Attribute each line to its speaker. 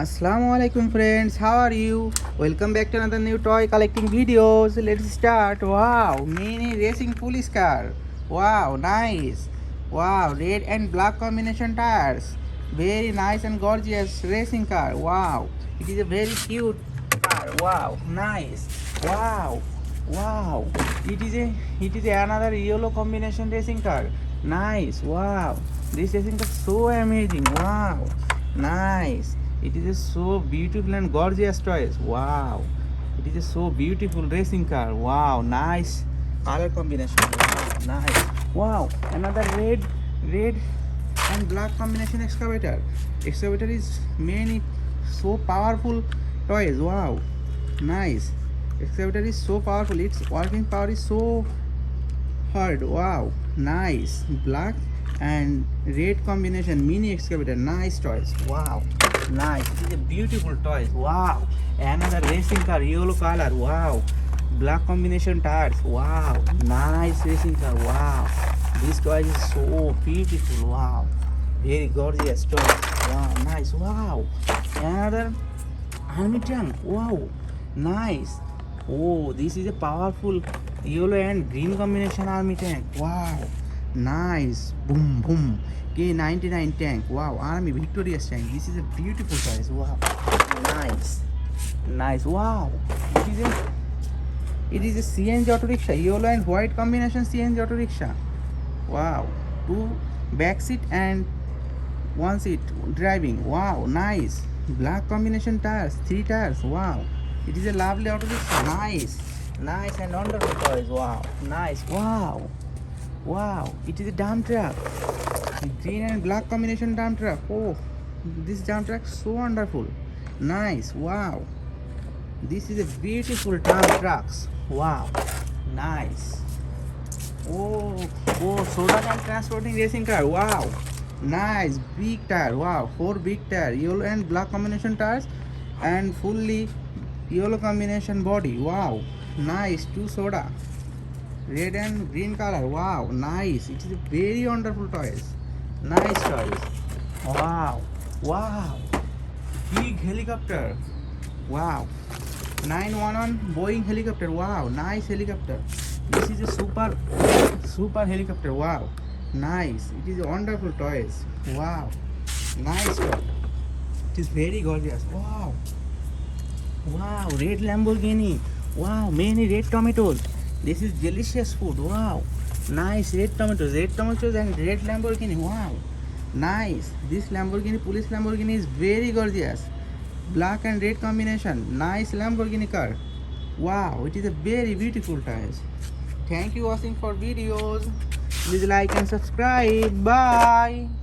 Speaker 1: Assalamualaikum friends, how are you? Welcome back to another new toy collecting videos. Let's start. Wow, mini racing police car. Wow, nice. Wow, red and black combination tires. Very nice and gorgeous racing car. Wow, it is a very cute car. Wow, nice. Wow, wow. It is another yellow combination racing car. Nice. Wow, this racing car so amazing. Wow, nice. It is a so beautiful and gorgeous toys. Wow. It is a so beautiful racing car. Wow. Nice color combination. Wow. Nice. Wow. Another red and black combination excavator. Excavator is many so powerful toys. Wow. Nice. Excavator is so powerful. Its working power is so hard. Wow. Nice. Black and red combination mini excavator. Nice toys. Wow. Nice. It is a beautiful toys. Wow. Another racing car, yellow color. Wow. Black combination tires. Wow. Nice racing car. Wow. This toy is so beautiful. Wow. Very gorgeous toys. Wow. Nice. Wow. Another army tank. Wow. Nice. Oh, this is a powerful yellow and green combination army tank. Wow. Nice. Boom boom. K99 tank. Wow, army victorious tank. This is a beautiful size. Wow, nice. Nice. Wow, it is a CNG auto rickshaw, yellow and white combination CNG auto rickshaw. Wow, two back seat and one seat driving. Wow, nice. Black combination tires, 3 tires. Wow, it is a lovely auto rickshaw. Nice. Nice and wonderful toys. Wow, nice. Wow, wow, it is a dump truck. Green and black combination dump truck. Oh, this dump truck so wonderful. Nice. Wow, this is a beautiful dump trucks. Wow, nice. Oh, soda can transporting racing car. Wow, nice. Big tire. Wow, 4 big tire, yellow and black combination tires and fully yellow combination body. Wow, nice. 2 soda, red and green color. Wow, nice. It is a very wonderful toys. Nice toys. Wow. Wow. Big helicopter. Wow. 911 Boeing helicopter. Wow. Nice helicopter. This is a super helicopter. Wow. Nice. It is a wonderful toys. Wow. Nice toy. It is very gorgeous. Wow. Wow. Red Lamborghini. Wow. Many red tomatoes. This is delicious food. Wow. Nice red tomatoes and red Lamborghini. Wow, nice. This Lamborghini, police Lamborghini is very gorgeous. Black and red combination. Nice Lamborghini car. Wow, it is a very beautiful toys. Thank you watching for videos. Please like and subscribe. Bye.